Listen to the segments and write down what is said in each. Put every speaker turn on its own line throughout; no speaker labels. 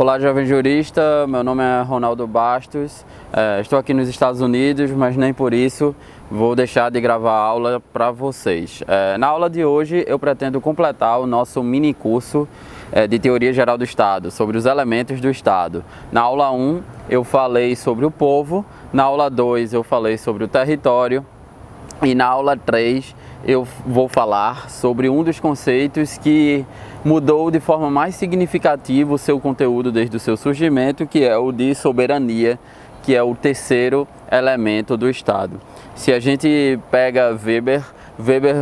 Olá, jovem jurista, meu nome é Ronaldo Bastos, estou aqui nos Estados Unidos, mas nem por isso vou deixar de gravar aula para vocês. Na aula de hoje eu pretendo completar o nosso mini curso de Teoria Geral do Estado, sobre os elementos do Estado. Na aula 1 eu falei sobre o povo, na aula 2 eu falei sobre o território e na aula 3 eu vou falar sobre um dos conceitos que mudou de forma mais significativa o seu conteúdo desde o seu surgimento, que é o de soberania, que é o terceiro elemento do Estado. Se a gente pega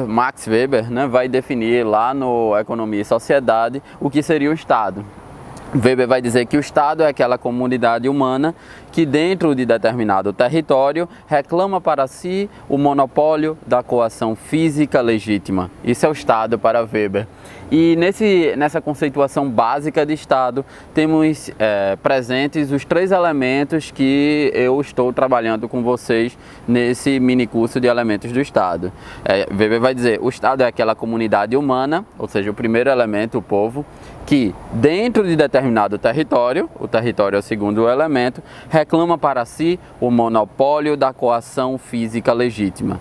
Max Weber, né, vai definir lá no Economia e Sociedade o que seria o Estado. Weber vai dizer que o Estado é aquela comunidade humana que dentro de determinado território reclama para si o monopólio da coação física legítima. Isso é o Estado para Weber. E nessa conceituação básica de Estado temos presentes os três elementos que eu estou trabalhando com vocês nesse mini curso de elementos do Estado. Weber vai dizer o Estado é aquela comunidade humana, ou seja, o primeiro elemento, o povo, que dentro de determinado território, o território é o segundo elemento, reclama para si o monopólio da coação física legítima.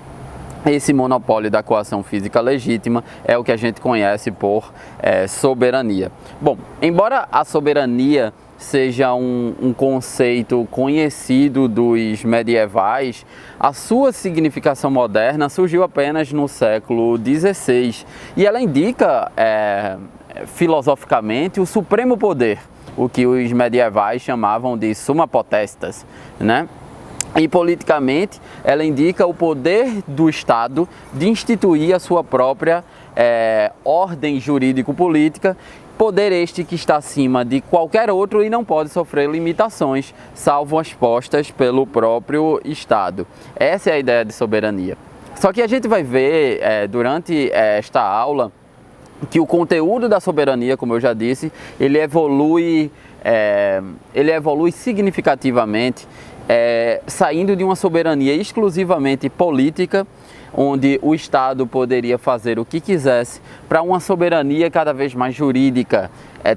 Esse monopólio da coação física legítima é o que a gente conhece por soberania. Bom, embora a soberania seja um conceito conhecido dos medievais, a sua significação moderna surgiu apenas no século XVI e ela indica filosoficamente o supremo poder, o que os medievais chamavam de summa potestas, né? E politicamente ela indica o poder do Estado de instituir a sua própria ordem jurídico-política, poder este que está acima de qualquer outro e não pode sofrer limitações, salvo as postas pelo próprio Estado. Essa é a ideia de soberania. Só que a gente vai ver durante esta aula que o conteúdo da soberania, como eu já disse, ele evolui significativamente, saindo de uma soberania exclusivamente política, onde o Estado poderia fazer o que quisesse, para uma soberania cada vez mais jurídica,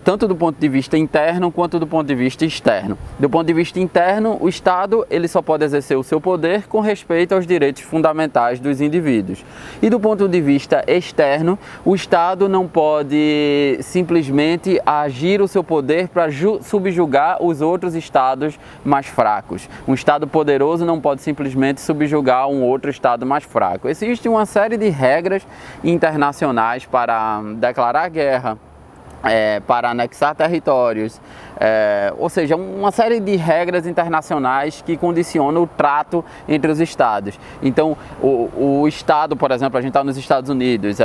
tanto do ponto de vista interno quanto do ponto de vista externo. Do ponto de vista interno, o Estado ele só pode exercer o seu poder com respeito aos direitos fundamentais dos indivíduos. E do ponto de vista externo, o Estado não pode simplesmente agir o seu poder para subjugar os outros Estados mais fracos. Um Estado poderoso não pode simplesmente subjugar um outro Estado mais fraco. Existe uma série de regras internacionais para declarar guerra, para anexar territórios, ou seja, uma série de regras internacionais que condicionam o trato entre os estados. Então, o Estado, por exemplo, a gente está nos Estados Unidos,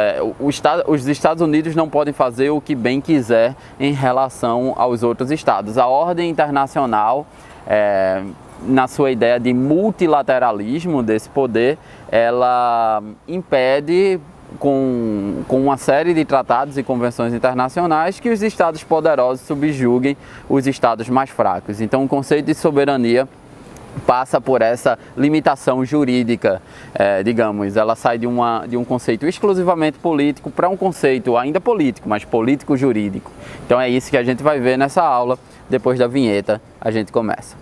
os Estados Unidos não podem fazer o que bem quiser em relação aos outros estados. A ordem internacional, na sua ideia de multilateralismo desse poder, ela impede com uma série de tratados e convenções internacionais que os estados poderosos subjuguem os estados mais fracos. Então o conceito de soberania passa por essa limitação jurídica, digamos, ela sai de um conceito exclusivamente político para um conceito ainda político, mas político-jurídico. Então é isso que a gente vai ver nessa aula. Depois da vinheta a gente começa.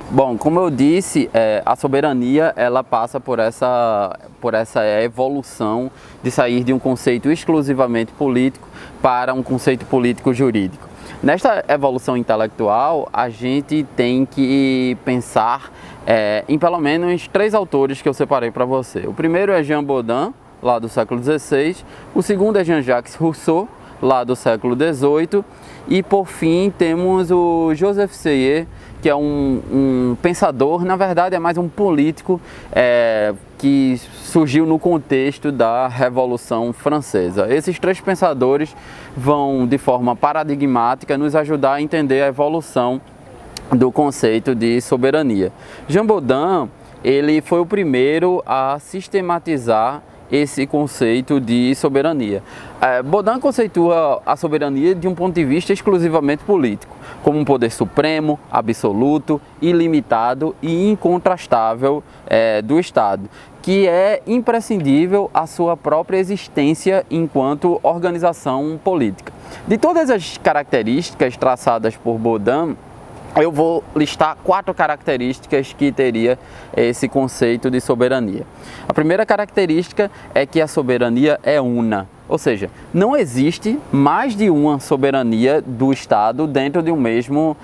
Bom, como eu disse, a soberania ela passa por essa evolução de sair de um conceito exclusivamente político para um conceito político-jurídico. Nesta evolução intelectual, a gente tem que pensar em pelo menos três autores que eu separei para você. O primeiro é Jean Bodin, lá do século XVI, o segundo é Jean-Jacques Rousseau, lá do século XVIII, e por fim temos o Joseph Seye, que é um pensador, na verdade é mais um político que surgiu no contexto da Revolução Francesa. Esses três pensadores vão, de forma paradigmática, nos ajudar a entender a evolução do conceito de soberania. Jean Bodin, ele foi o primeiro a sistematizar esse conceito de soberania. Baudin conceitua a soberania de um ponto de vista exclusivamente político, como um poder supremo, absoluto, ilimitado e incontrastável do Estado, que é imprescindível à sua própria existência enquanto organização política. De todas as características traçadas por Baudin, eu vou listar 4 características que teria esse conceito de soberania. A primeira característica é que a soberania é una, ou seja, não existe mais de uma soberania do Estado dentro de um mesmo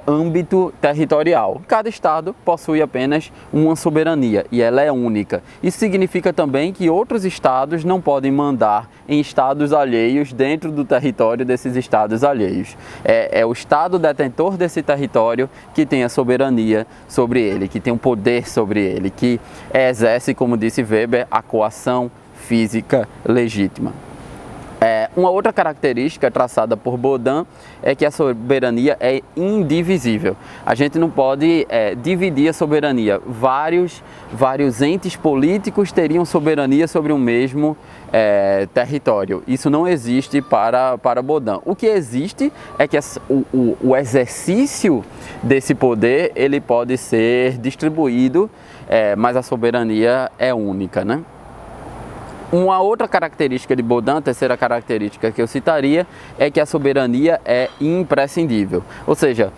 âmbito territorial. Cada Estado possui apenas uma soberania e ela é única. Isso significa também que outros Estados não podem mandar em Estados alheios dentro do território desses Estados alheios. É o Estado detentor desse território que tem a soberania sobre ele, que tem o poder sobre ele, que exerce, como disse Weber, a coação física legítima. Uma outra característica traçada por Baudin é que a soberania é indivisível. A gente não pode dividir a soberania. Vários entes políticos teriam soberania sobre um mesmo território. Isso não existe para Baudin. O que existe é que o exercício desse poder ele pode ser distribuído, mas a soberania é única, né? Uma outra característica de Baudin, a terceira característica que eu citaria, é que a soberania é imprescindível. Ou seja,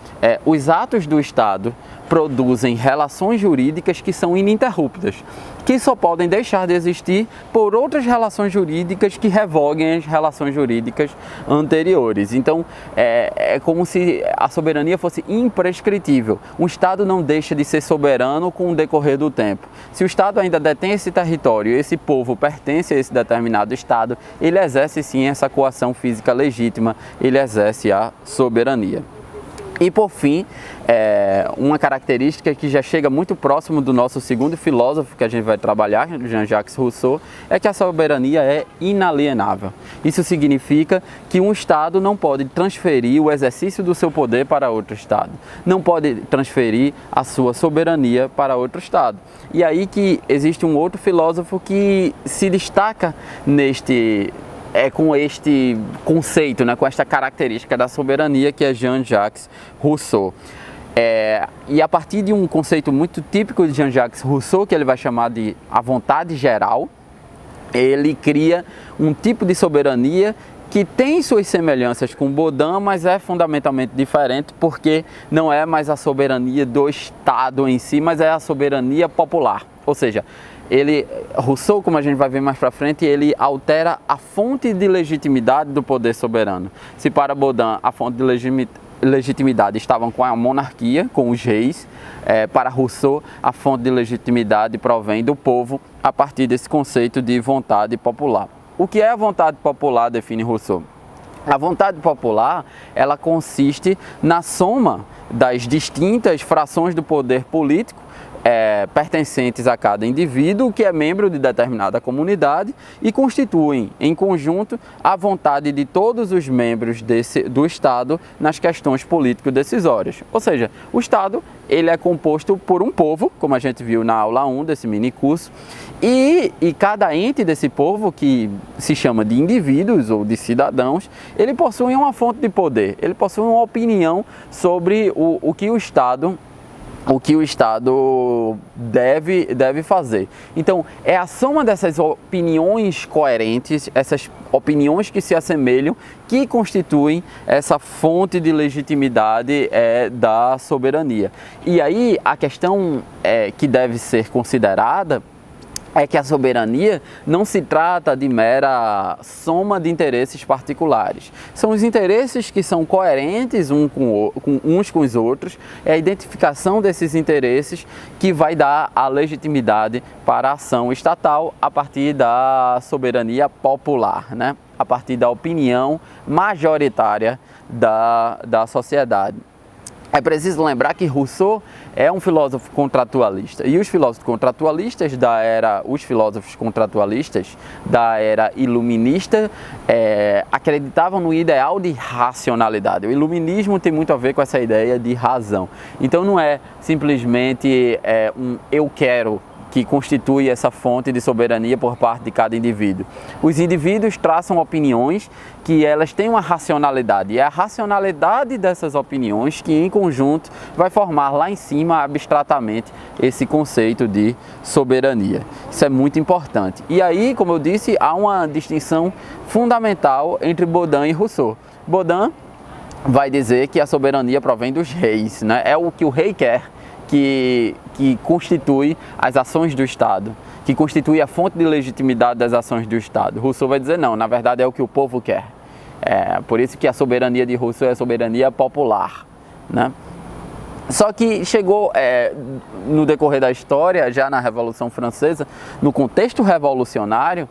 os atos do Estado produzem relações jurídicas que são ininterruptas, que só podem deixar de existir por outras relações jurídicas que revoguem as relações jurídicas anteriores. Então, é como se a soberania fosse imprescritível. Um Estado não deixa de ser soberano com o decorrer do tempo. Se o Estado ainda detém esse território e esse povo pertence a esse determinado Estado, ele exerce sim essa coação física legítima, ele exerce a soberania. E por fim, uma característica que já chega muito próximo do nosso segundo filósofo que a gente vai trabalhar, Jean-Jacques Rousseau, é que a soberania é inalienável. Isso significa que um Estado não pode transferir o exercício do seu poder para outro Estado, não pode transferir a sua soberania para outro Estado. E aí que existe um outro filósofo que se destaca com este conceito, né, com esta característica da soberania, que é Jean-Jacques Rousseau. E a partir de um conceito muito típico de Jean-Jacques Rousseau, que ele vai chamar de a vontade geral, ele cria um tipo de soberania que tem suas semelhanças com Baudin, mas é fundamentalmente diferente, porque não é mais a soberania do Estado em si, mas é a soberania popular. Ou seja, Rousseau, como a gente vai ver mais para frente, ele altera a fonte de legitimidade do poder soberano. Se para Baudin a fonte de legitimidade estava com a monarquia, com os reis, para Rousseau a fonte de legitimidade provém do povo a partir desse conceito de vontade popular. O que é a vontade popular, define Rousseau? A vontade popular, ela consiste na soma das distintas frações do poder político pertencentes a cada indivíduo que é membro de determinada comunidade e constituem, em conjunto, a vontade de todos os membros do Estado nas questões político-decisórias. Ou seja, o Estado ele é composto por um povo, como a gente viu na aula 1 desse mini curso, e cada ente desse povo, que se chama de indivíduos ou de cidadãos, ele possui uma fonte de poder, ele possui uma opinião sobre o que o Estado deve fazer. Então, é a soma dessas opiniões coerentes, essas opiniões que se assemelham, que constituem essa fonte de legitimidade da soberania. E aí, a questão que deve ser considerada é que a soberania não se trata de mera soma de interesses particulares. São os interesses que são coerentes uns com os outros, é a identificação desses interesses que vai dar a legitimidade para a ação estatal a partir da soberania popular, né? A partir da opinião majoritária da sociedade. É preciso lembrar que Rousseau é um filósofo contratualista e os filósofos contratualistas da era iluminista acreditavam no ideal de racionalidade. O iluminismo tem muito a ver com essa ideia de razão. Então não é simplesmente um eu quero que constitui essa fonte de soberania por parte de cada indivíduo. Os indivíduos traçam opiniões que elas têm uma racionalidade, e é a racionalidade dessas opiniões que em conjunto vai formar lá em cima abstratamente esse conceito de soberania. Isso é muito importante. E aí, como eu disse, há uma distinção fundamental entre Baudin e Rousseau. Baudin vai dizer que a soberania provém dos reis, né? É o que o rei quer, que constitui as ações do Estado, que constitui a fonte de legitimidade das ações do Estado. Rousseau vai dizer não, na verdade é o que o povo quer. Por isso que a soberania de Rousseau é a soberania popular, né? Só que chegou no decorrer da história, já na Revolução Francesa, no contexto revolucionário,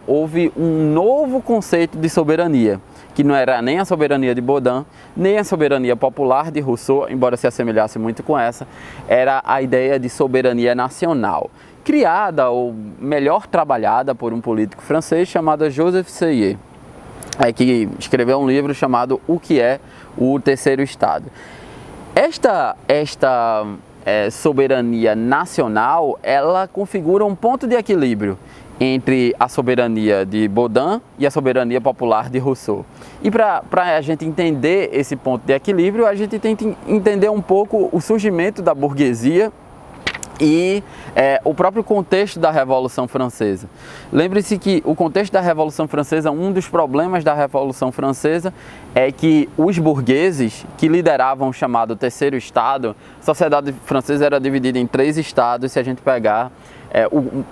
houve um novo conceito de soberania, que não era nem a soberania de Baudin, nem a soberania popular de Rousseau, embora se assemelhasse muito com essa, era a ideia de soberania nacional, criada ou melhor trabalhada por um político francês chamado Joseph Seye, que escreveu um livro chamado O que é o Terceiro Estado. Esta soberania nacional, ela configura um ponto de equilíbrio entre a soberania de Baudin e a soberania popular de Rousseau. E para a gente entender esse ponto de equilíbrio, a gente tem que entender um pouco o surgimento da burguesia e o próprio contexto da Revolução Francesa. Lembre-se que o contexto da Revolução Francesa, um dos problemas da Revolução Francesa é que os burgueses que lideravam o chamado Terceiro Estado, a sociedade francesa era dividida em 3 estados, se a gente pegar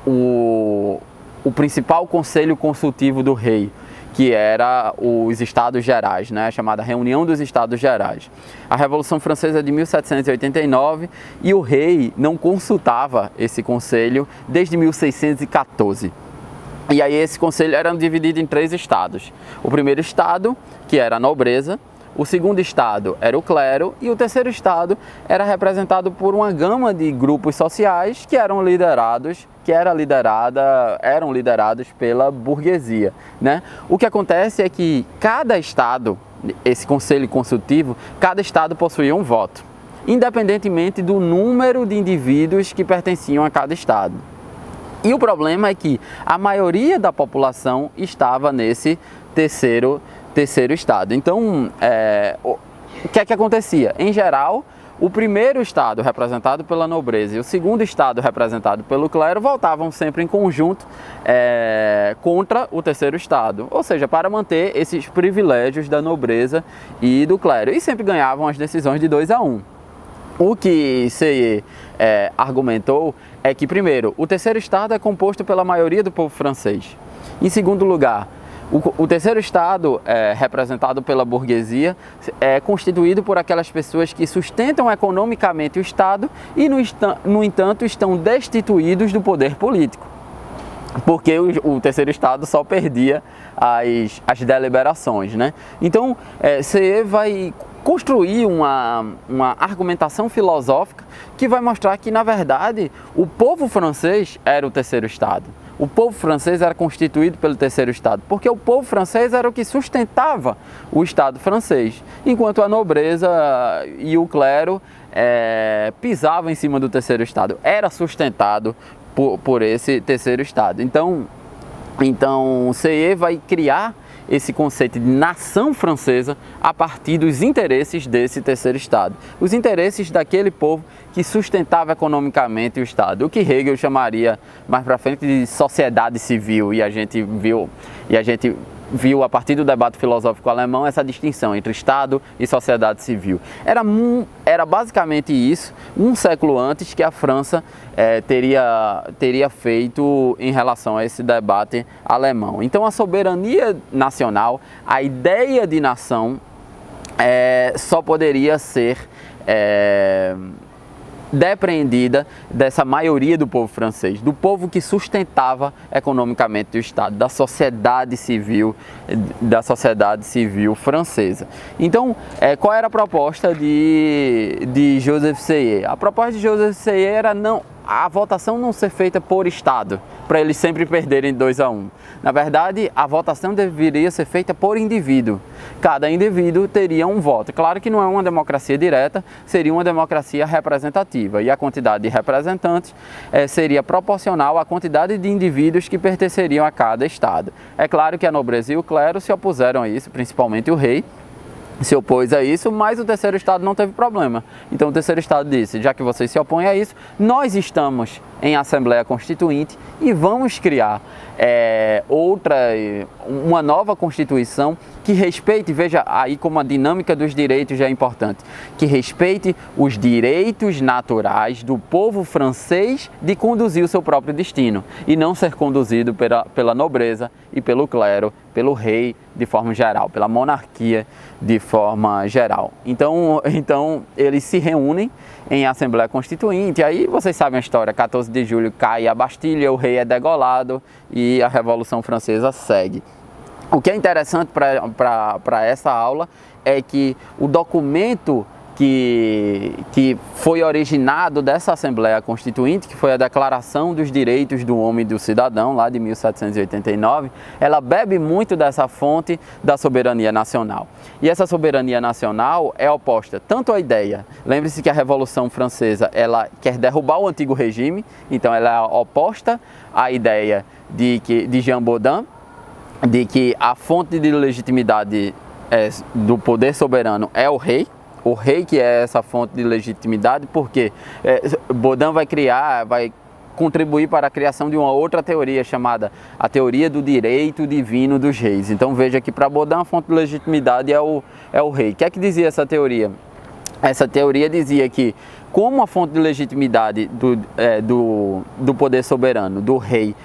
o principal conselho consultivo do rei, que era os Estados Gerais, né, chamada Reunião dos Estados Gerais. A Revolução Francesa é de 1789 e o rei não consultava esse conselho desde 1614. E aí esse conselho era dividido em 3 estados. O primeiro estado, que era a nobreza, o segundo estado era o clero e o terceiro estado era representado por uma gama de grupos sociais que eram liderados pela burguesia, né? O que acontece é que cada estado, esse conselho consultivo, cada estado possuía um voto, independentemente do número de indivíduos que pertenciam a cada estado. E o problema é que a maioria da população estava nesse terceiro estado. Então, o que é que acontecia? Em geral, o primeiro estado, representado pela nobreza, e o segundo estado, representado pelo clero, voltavam sempre em conjunto contra o terceiro estado, ou seja, para manter esses privilégios da nobreza e do clero, e sempre ganhavam as decisões de 2-1. O que Seye argumentou é que, primeiro, o terceiro estado é composto pela maioria do povo francês. Em segundo lugar, o terceiro estado, representado pela burguesia, é constituído por aquelas pessoas que sustentam economicamente o Estado e, no entanto, estão destituídos do poder político, porque o terceiro estado só perdia as deliberações, né? Então, Seye vai construir uma argumentação filosófica que vai mostrar que, na verdade, o povo francês era o terceiro estado. O povo francês era constituído pelo terceiro estado, porque o povo francês era o que sustentava o estado francês, enquanto a nobreza e o clero pisavam em cima do terceiro estado, era sustentado por esse terceiro estado. Então Seye vai criar esse conceito de nação francesa a partir dos interesses desse terceiro estado, os interesses daquele povo que sustentava economicamente o Estado, o que Hegel chamaria mais para frente de sociedade civil, e a gente viu a partir do debate filosófico alemão essa distinção entre Estado e sociedade civil. Era basicamente isso, um século antes, que a França teria feito em relação a esse debate alemão. Então a soberania nacional, a ideia de nação, só poderia ser depreendida dessa maioria do povo francês, do povo que sustentava economicamente o Estado, da sociedade civil francesa. Então, qual era a proposta de Joseph Seye? A proposta de Joseph Seye era a votação não ser feita por Estado, para eles sempre perderem 2-1. Na verdade, a votação deveria ser feita por indivíduo. Cada indivíduo teria um voto. Claro que não é uma democracia direta, seria uma democracia representativa. E a quantidade de representantes seria proporcional à quantidade de indivíduos que pertenceriam a cada Estado. É claro que a nobreza e o clero se opuseram a isso, principalmente o rei, se opôs a isso, mas o terceiro estado não teve problema. Então o terceiro estado disse, já que vocês se opõem a isso, nós estamos em Assembleia Constituinte e vamos criar uma nova Constituição que respeite, veja aí como a dinâmica dos direitos já é importante, que respeite os direitos naturais do povo francês de conduzir o seu próprio destino e não ser conduzido pela nobreza e pelo clero, pelo rei de forma geral, pela monarquia de forma geral. Então eles se reúnem em Assembleia Constituinte, aí vocês sabem a história, 14 de julho cai a Bastilha, o rei é degolado e a Revolução Francesa segue. O que é interessante para essa aula é que o documento que foi originado dessa Assembleia Constituinte, que foi a Declaração dos Direitos do Homem e do Cidadão, lá de 1789, ela bebe muito dessa fonte da soberania nacional. E essa soberania nacional é oposta tanto à ideia, lembre-se que a Revolução Francesa, ela quer derrubar o antigo regime, então ela é oposta à ideia de Jean Bodin, de que a fonte de legitimidade do poder soberano é o rei que é essa fonte de legitimidade, porque Bodin vai contribuir para a criação de uma outra teoria chamada a teoria do direito divino dos reis. Então veja que para Bodin a fonte de legitimidade é o rei. O que é que dizia essa teoria? Essa teoria dizia que, como a fonte de legitimidade do poder soberano, do rei,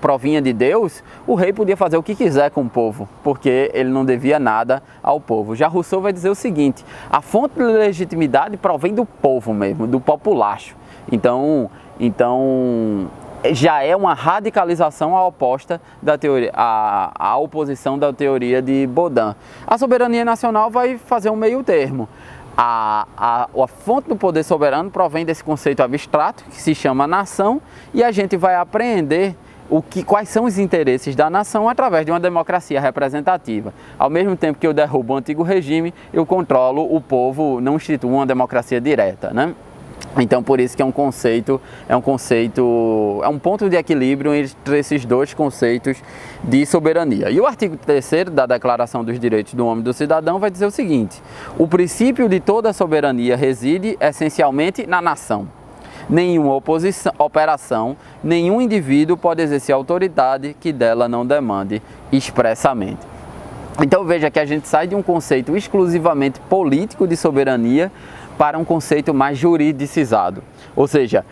provinha de Deus, o rei podia fazer o que quiser com o povo, porque ele não devia nada ao povo. Já Rousseau vai dizer o seguinte, a fonte de legitimidade provém do povo mesmo, do populacho. Então já é uma radicalização oposta da teoria, à oposição da teoria de Bodin. A soberania nacional vai fazer um meio termo. A fonte do poder soberano provém desse conceito abstrato que se chama nação, e a gente vai apreender quais são os interesses da nação através de uma democracia representativa. Ao mesmo tempo que eu derrubo o antigo regime, eu controlo o povo, não instituo uma democracia direta, né? Então por isso que é um ponto de equilíbrio entre esses dois conceitos de soberania. E o artigo 3º da Declaração dos Direitos do Homem e do Cidadão vai dizer o seguinte: o princípio de toda soberania reside essencialmente na nação. Nenhuma operação, nenhum indivíduo pode exercer autoridade que dela não demande expressamente. Então veja que a gente sai de um conceito exclusivamente político de soberania para um conceito mais juridicizado. Ou seja,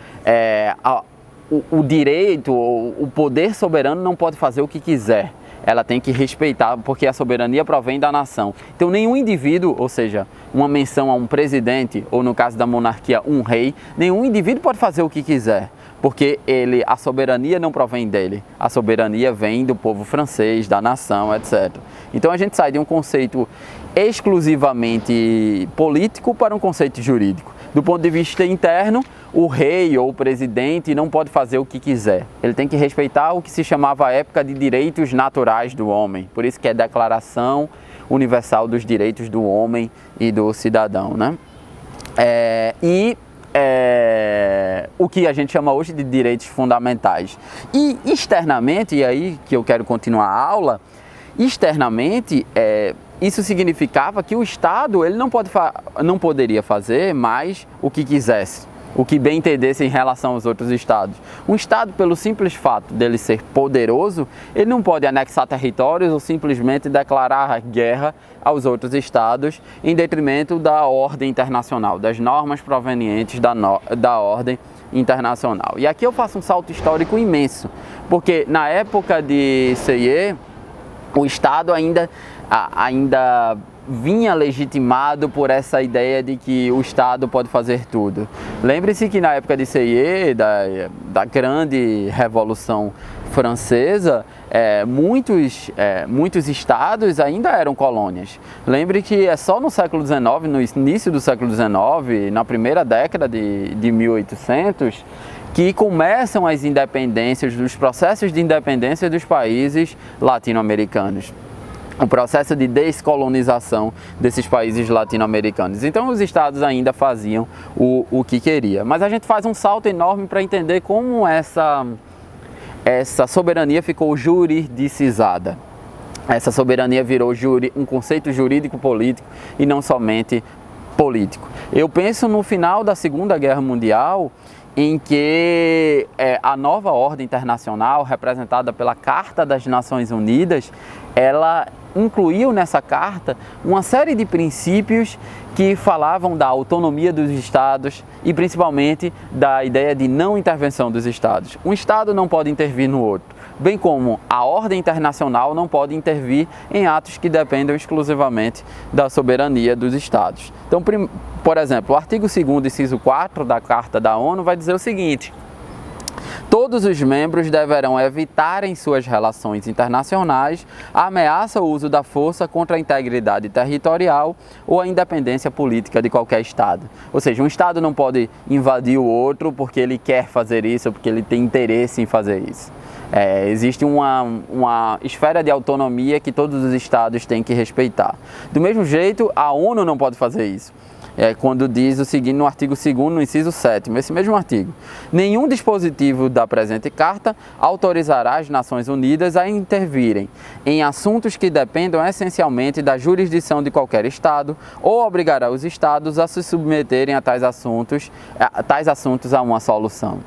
o direito, o poder soberano não pode fazer o que quiser. Ela tem que respeitar, porque a soberania provém da nação. Então nenhum indivíduo, ou seja, uma menção a um presidente, ou no caso da monarquia, um rei, nenhum indivíduo pode fazer o que quiser, porque a soberania não provém dele. A soberania vem do povo francês, da nação, etc. Então a gente sai de um conceito exclusivamente político para um conceito jurídico. Do ponto de vista interno, o rei ou o presidente não pode fazer o que quiser. Ele tem que respeitar o que se chamava à época de direitos naturais do homem. Por isso que é Declaração Universal dos Direitos do Homem e do Cidadão, né? O que a gente chama hoje de direitos fundamentais. E externamente, e aí que eu quero continuar a aula, externamente, isso significava que o Estado ele não poderia fazer mais o que quisesse, o que bem entendesse em relação aos outros Estados. Um Estado, pelo simples fato dele ser poderoso, ele não pode anexar territórios ou simplesmente declarar guerra aos outros Estados em detrimento da ordem internacional, das normas provenientes da ordem internacional. E aqui eu faço um salto histórico imenso, porque na época de Sieyès, o Estado ainda vinha legitimado por essa ideia de que o Estado pode fazer tudo. Lembre-se que na época de Sieyès, da grande Revolução Francesa, muitos estados ainda eram colônias. Lembre que é só no século XIX, no início do século XIX, na primeira década de 1800, que começam as independências, os processos de independência dos países latino-americanos. O processo de descolonização desses países latino-americanos. Então os estados ainda faziam o que queria. Mas a gente faz um salto enorme para entender como essa soberania ficou juridicizada. Essa soberania virou um conceito jurídico-político e não somente político. Eu penso no final da Segunda Guerra Mundial, em que a nova ordem internacional, representada pela Carta das Nações Unidas, ela incluiu nessa carta uma série de princípios que falavam da autonomia dos estados e principalmente da ideia de não intervenção dos estados. Um estado não pode intervir no outro, bem como a ordem internacional não pode intervir em atos que dependam exclusivamente da soberania dos estados. Então, por exemplo, o artigo 2º, inciso 4 da Carta da ONU vai dizer o seguinte: todos os membros deverão evitar em suas relações internacionais a ameaça ou uso da força contra a integridade territorial ou a independência política de qualquer Estado. Ou seja, um Estado não pode invadir o outro porque ele quer fazer isso ou porque ele tem interesse em fazer isso. Existe uma esfera de autonomia que todos os Estados têm que respeitar. Do mesmo jeito, a ONU não pode fazer isso. Quando diz o seguinte no artigo 2º, no inciso 7º, esse mesmo artigo: nenhum dispositivo da presente carta autorizará as Nações Unidas a intervirem em assuntos que dependam essencialmente da jurisdição de qualquer Estado ou obrigará os Estados a se submeterem a tais assuntos a uma solução.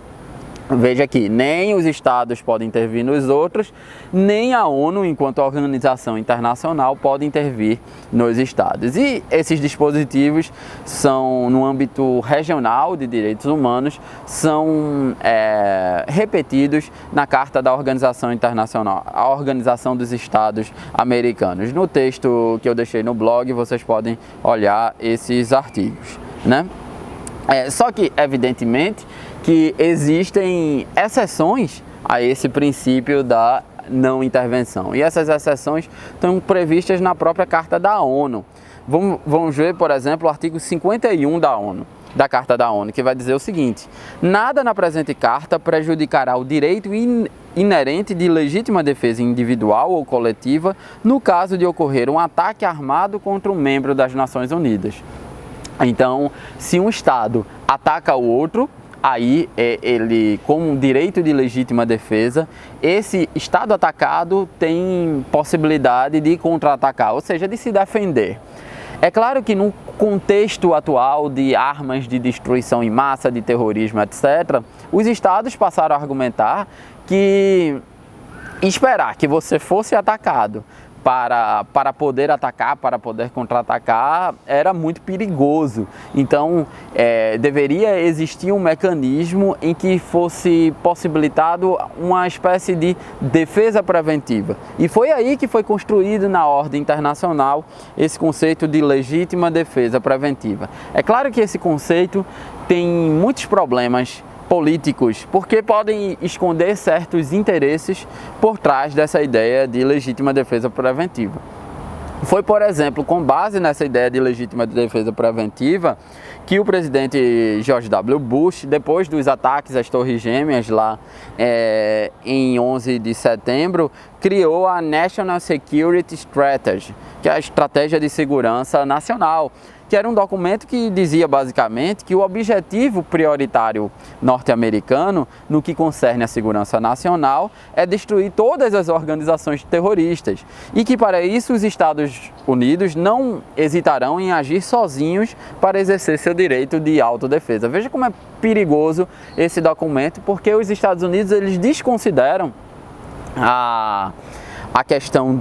Veja que nem os estados podem intervir nos outros, nem a ONU, enquanto organização internacional, pode intervir nos estados. E esses dispositivos são, no âmbito regional de direitos humanos, são repetidos na Carta da Organização Internacional, a Organização dos Estados Americanos. No texto que eu deixei no blog, vocês podem olhar esses artigos, né? Só que, evidentemente, que existem exceções a esse princípio da não intervenção. E essas exceções estão previstas na própria Carta da ONU. Vamos ver, por exemplo, o artigo 51 da Carta da ONU, que vai dizer o seguinte: nada na presente carta prejudicará o direito inerente de legítima defesa individual ou coletiva no caso de ocorrer um ataque armado contra um membro das Nações Unidas. Então, se um Estado ataca o outro, aí ele, como um direito de legítima defesa, esse Estado atacado tem possibilidade de contra-atacar, ou seja, de se defender. É claro que no contexto atual de armas de destruição em massa, de terrorismo, etc., os Estados passaram a argumentar que esperar que você fosse atacado para poder atacar, para poder contra-atacar, era muito perigoso. Então, deveria existir um mecanismo em que fosse possibilitado uma espécie de defesa preventiva. E foi aí que foi construído na ordem internacional esse conceito de legítima defesa preventiva. É claro que esse conceito tem muitos problemas políticos, porque podem esconder certos interesses por trás dessa ideia de legítima defesa preventiva. Foi, por exemplo, com base nessa ideia de legítima defesa preventiva que o presidente George W. Bush, depois dos ataques às Torres Gêmeas lá em 11 de setembro, criou a National Security Strategy, que é a Estratégia de Segurança Nacional, que era um documento que dizia basicamente que o objetivo prioritário norte-americano no que concerne a segurança nacional é destruir todas as organizações terroristas e que para isso os Estados Unidos não hesitarão em agir sozinhos para exercer seu direito de autodefesa. Veja como é perigoso esse documento, porque os Estados Unidos eles desconsideram a questão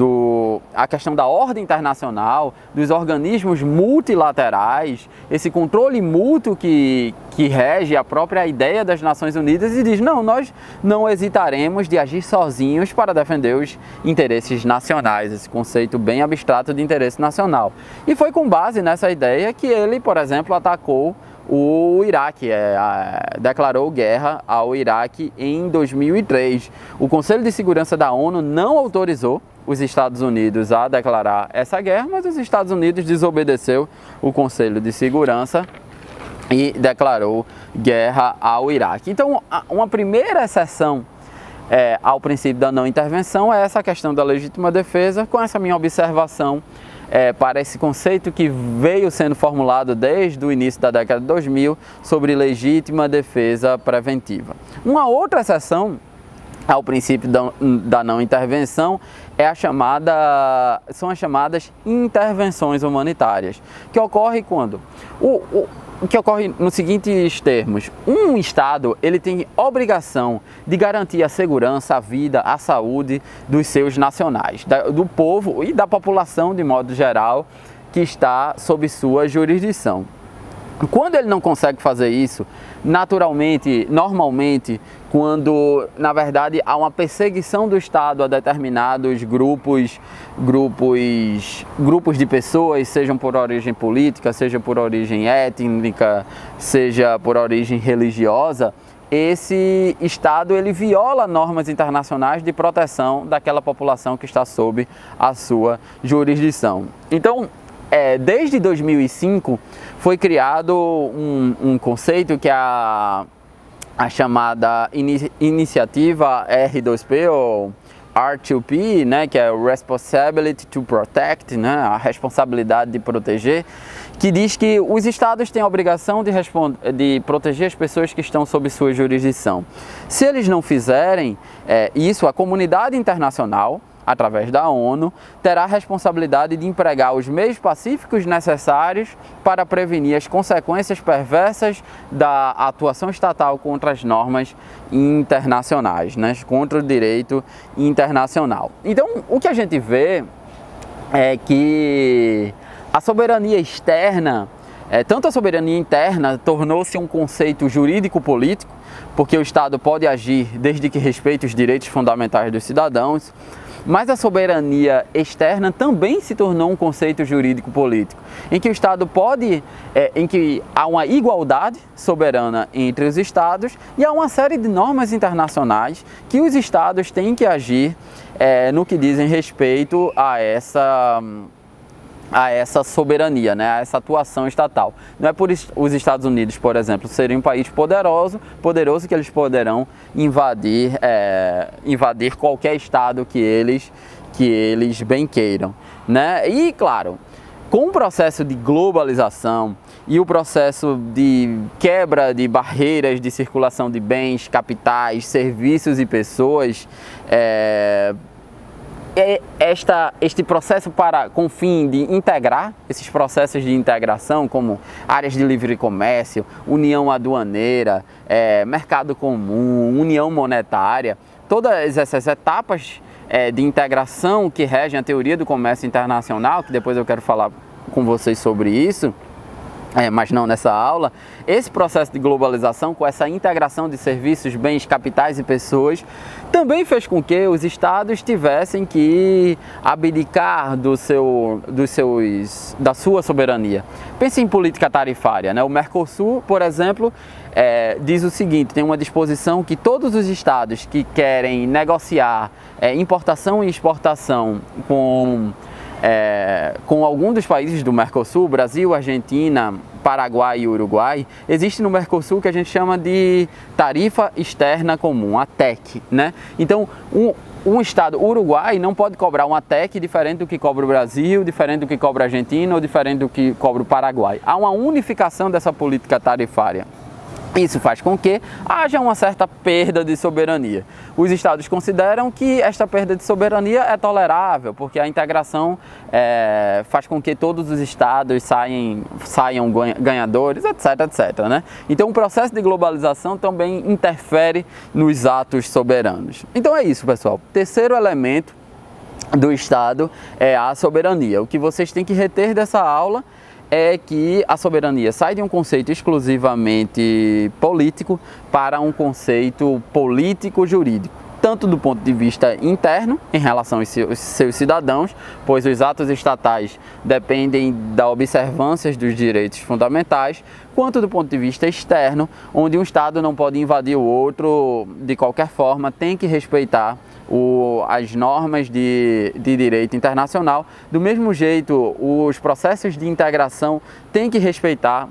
da ordem internacional, dos organismos multilaterais, esse controle mútuo que rege a própria ideia das Nações Unidas, e diz: não, nós não hesitaremos de agir sozinhos para defender os interesses nacionais, esse conceito bem abstrato de interesse nacional. E foi com base nessa ideia que ele, por exemplo, atacou o Iraque, declarou guerra ao Iraque em 2003. O Conselho de Segurança da ONU não autorizou os Estados Unidos a declarar essa guerra, mas os Estados Unidos desobedeceu o Conselho de Segurança e declarou guerra ao Iraque. Então, uma primeira exceção ao princípio da não intervenção é essa questão da legítima defesa, com essa minha observação para esse conceito que veio sendo formulado desde o início da década de 2000 sobre legítima defesa preventiva. Uma outra exceção ao princípio da não intervenção são as chamadas intervenções humanitárias, que ocorre quando o que ocorre nos seguintes termos: um Estado ele tem obrigação de garantir a segurança, a vida, a saúde dos seus nacionais, do povo e da população de modo geral que está sob sua jurisdição. Quando ele não consegue fazer isso, normalmente, quando na verdade há uma perseguição do Estado a determinados grupos de pessoas, sejam por origem política, seja por origem étnica, seja por origem religiosa, esse Estado ele viola normas internacionais de proteção daquela população que está sob a sua jurisdição. Então, desde 2005 foi criado um conceito que é a chamada iniciativa R2P ou R2P, né, que é o Responsibility to Protect, né, a responsabilidade de proteger, que diz que os estados têm a obrigação de proteger as pessoas que estão sob sua jurisdição. Se eles não fizerem isso, a comunidade internacional, através da ONU, terá a responsabilidade de empregar os meios pacíficos necessários para prevenir as consequências perversas da atuação estatal contra as normas internacionais, né, contra o direito internacional. Então, o que a gente vê é que a soberania externa, tanto a soberania interna tornou-se um conceito jurídico-político, porque o Estado pode agir desde que respeite os direitos fundamentais dos cidadãos, mas a soberania externa também se tornou um conceito jurídico-político, em que o Estado em que há uma igualdade soberana entre os Estados e há uma série de normas internacionais que os Estados têm que agir no que dizem respeito a essa soberania, né, a essa atuação estatal. Não é por os Estados Unidos, por exemplo, serem um país poderoso que eles poderão invadir qualquer estado que eles bem queiram, né? E claro, com o processo de globalização e o processo de quebra de barreiras de circulação de bens, capitais, serviços e pessoas, este processo com o fim de integrar esses processos de integração, como áreas de livre comércio, união aduaneira, mercado comum, união monetária, todas essas etapas de integração que regem a teoria do comércio internacional, que depois eu quero falar com vocês sobre isso, mas não nessa aula. Esse processo de globalização, com essa integração de serviços, bens, capitais e pessoas, também fez com que os estados tivessem que abdicar da sua soberania. Pense em política tarifária, né? O Mercosul, por exemplo, diz o seguinte: tem uma disposição que todos os estados que querem negociar importação e exportação com algum dos países do Mercosul, Brasil, Argentina, Paraguai e Uruguai, existe no Mercosul que a gente chama de tarifa externa comum, a TEC, né? Então, um estado Uruguai não pode cobrar uma TEC diferente do que cobra o Brasil, diferente do que cobra a Argentina ou diferente do que cobra o Paraguai. Há uma unificação dessa política tarifária. Isso faz com que haja uma certa perda de soberania. Os estados consideram que esta perda de soberania é tolerável, porque a integração faz com que todos os estados saiam ganhadores, etc, etc, né? Então o processo de globalização também interfere nos atos soberanos. Então é isso, pessoal. Terceiro elemento do Estado é a soberania. O que vocês têm que reter dessa aula é que a soberania sai de um conceito exclusivamente político para um conceito político-jurídico, tanto do ponto de vista interno, em relação aos seus cidadãos, pois os atos estatais dependem da observância dos direitos fundamentais, quanto do ponto de vista externo, onde um Estado não pode invadir o outro de qualquer forma, tem que respeitar as normas de direito internacional. Do mesmo jeito, os processos de integração têm que respeitar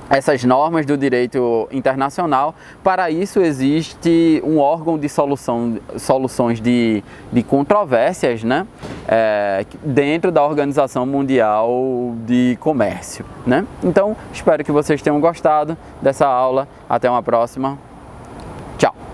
essas normas do direito internacional. Para isso existe um órgão de soluções de controvérsias, né? Dentro da Organização Mundial de Comércio, né? Então, espero que vocês tenham gostado dessa aula. Até uma próxima. Tchau!